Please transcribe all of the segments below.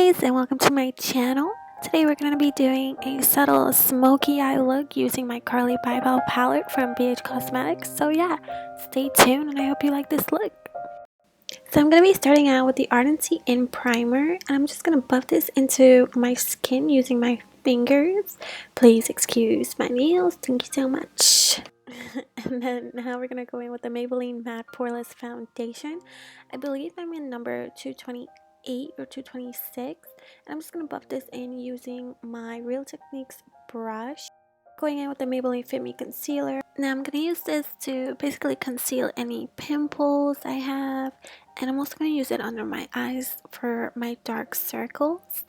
guys, and welcome to my channel. Today we're going to be doing a subtle smoky eye look using my Carli Bybel palette from BH Cosmetics. So yeah, stay tuned and I hope you like this look. So I'm going to be starting out with the Ardency INN Primer, and I'm just going to buff this into my skin using my fingers. Please excuse my nails, thank you so much. And then now we're going to go in with the Maybelline Matte Poreless Foundation. I believe I'm in number 228 or 226, and I'm just going to buff this in using my Real Techniques brush. Going in with the Maybelline Fit Me Concealer. Now I'm going to use this to basically conceal any pimples I have, and I'm also going to use it under my eyes for my dark circles.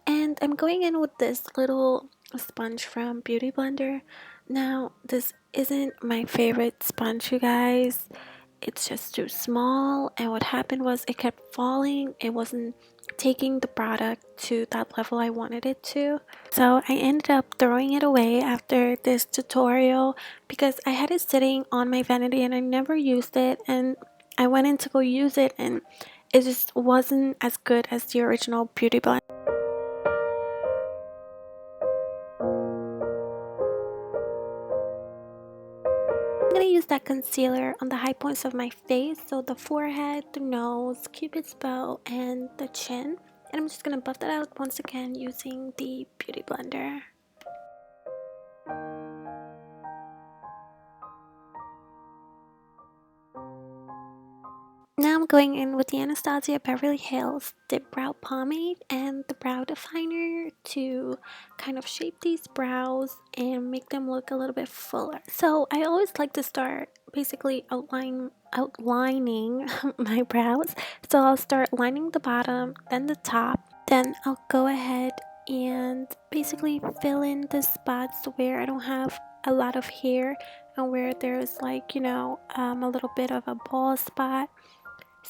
And I'm going in with this little sponge from Beauty Blender. Now this isn't my favorite sponge, you guys. It's just too small, and what happened was it kept falling. It wasn't taking the product to that level I wanted it to, so I ended up throwing it away after this tutorial because I had it sitting on my vanity and I never used it, and I went in to go use it and it just wasn't as good as the original Beauty Blender. I'm going to use that concealer on the high points of my face, so the forehead, the nose, Cupid's bow, and the chin. And I'm just going to buff that out once again using the Beauty Blender. Now I'm going in with the Anastasia Beverly Hills Dip Brow Pomade and the Brow Definer to kind of shape these brows and make them look a little bit fuller. So I always like to start basically outlining my brows. So I'll start lining the bottom, then the top. Then I'll go ahead and basically fill in the spots where I don't have a lot of hair and where there's like, a little bit of a bald spot.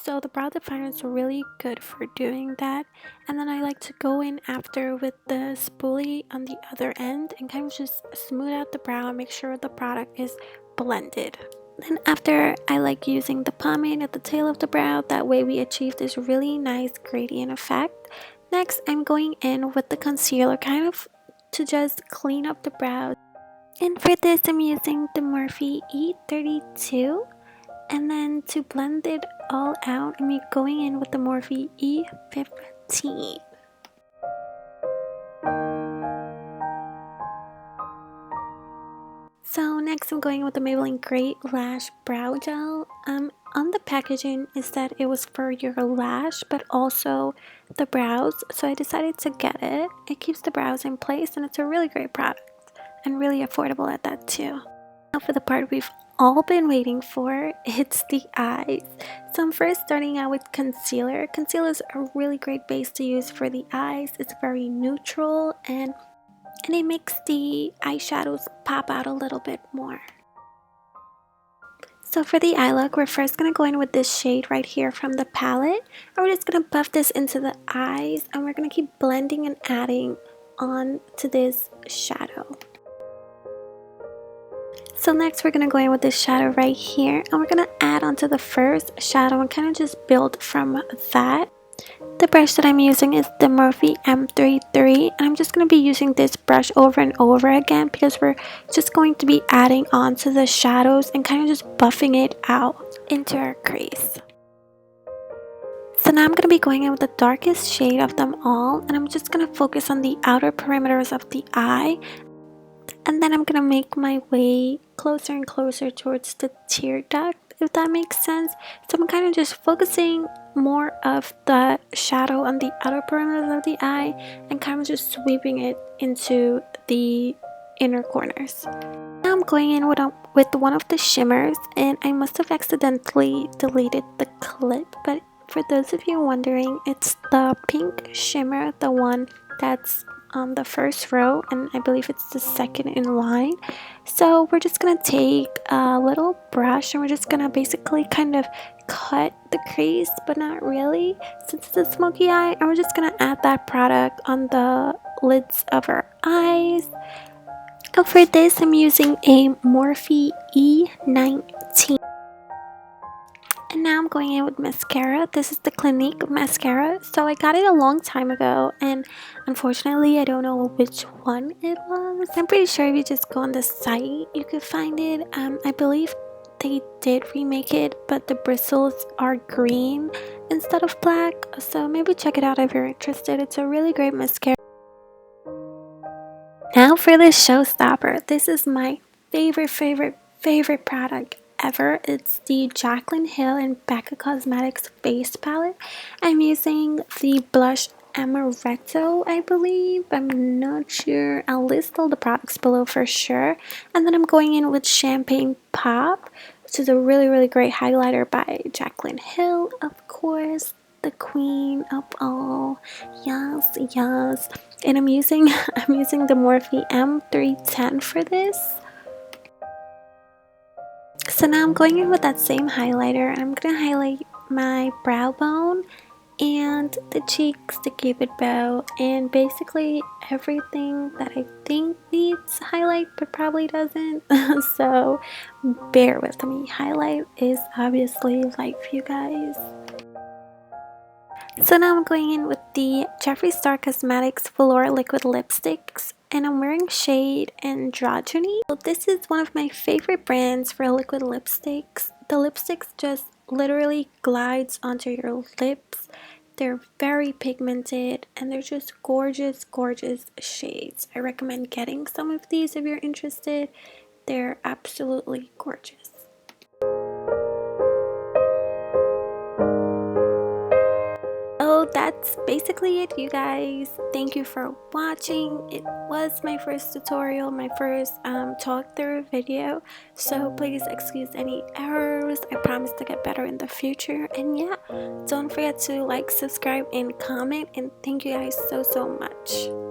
So the brow definer is really good for doing that. And then I like to go in after with the spoolie on the other end and kind of just smooth out the brow and make sure the product is blended. Then after, I like using the pomade at the tail of the brow. That way we achieve this really nice gradient effect. Next, I'm going in with the concealer kind of to just clean up the brows. And for this, I'm using the Morphe E32. And then to blend it all out, I'm going in with the Morphe E15. So next I'm going with the Maybelline Great Lash Brow Gel. On the packaging it said it was for your lash but also the brows, so I decided to get it. It keeps the brows in place and it's a really great product and really affordable at that too. Now for the part we've all been waiting for, it's the eyes. So I'm first starting out with concealer. Concealer is a really great base to use for the eyes. It's very neutral and it makes the eyeshadows pop out a little bit more. So for the eye look, we're first going to go in with this shade right here from the palette. And we're just going to buff this into the eyes and we're going to keep blending and adding on to this shadow. So next we're going to go in with this shadow right here and we're going to add onto the first shadow and kind of just build from that. The brush that I'm using is the Morphe M33 and I'm just going to be using this brush over and over again because we're just going to be adding on to the shadows and kind of just buffing it out into our crease. So now I'm going to be going in with the darkest shade of them all and I'm just going to focus on the outer perimeters of the eye. And then I'm going to make my way closer and closer towards the tear duct, if that makes sense. So I'm kind of just focusing more of the shadow on the outer perimeter of the eye and kind of just sweeping it into the inner corners. Now I'm going in with one of the shimmers and I must have accidentally deleted the clip. But for those of you wondering, it's the pink shimmer, the one that's on the first row and I believe it's the second in line. So we're just gonna take a little brush and we're just gonna basically kind of cut the crease, but not really since it's a smoky eye, and we're just gonna add that product on the lids of our eyes. And for this I'm using a Morphe E19. And now I'm going in with mascara. This is the Clinique mascara. So I got it a long time ago, and unfortunately I don't know which one it was. I'm pretty sure if you just go on the site you could find it. I believe they did remake it, but the bristles are green instead of black. So maybe check it out if you're interested. It's a really great mascara. Now for the showstopper. This is my favorite product ever. It's the Jaclyn Hill and BECCA Cosmetics face palette. I'm using the blush Amaretto, I believe. I'm not sure. I'll list all the products below for sure. And then I'm going in with Champagne Pop, which is a really great highlighter by Jaclyn Hill, of course, the queen of all. Yes. And I'm using the Morphe M310 for this. So now I'm going in with that same highlighter, and I'm gonna highlight my brow bone and the cheeks, the cupid bow, and basically everything that I think needs highlight but probably doesn't. So bear with me. Highlight is obviously life, you guys. So now I'm going in with the Jeffree Star Cosmetics Velour Liquid Lipsticks, and I'm wearing shade Androgyny. So this is one of my favorite brands for liquid lipsticks. The lipsticks just literally glides onto your lips. They're very pigmented and they're just gorgeous shades. I recommend getting some of these if you're interested. They're absolutely gorgeous. So that's basically it, you guys. Thank you for watching. It was my first tutorial, my first talk through video, so please excuse any errors. I promise to get better in the future. And yeah, don't forget to like, subscribe, and comment, and thank you guys so much.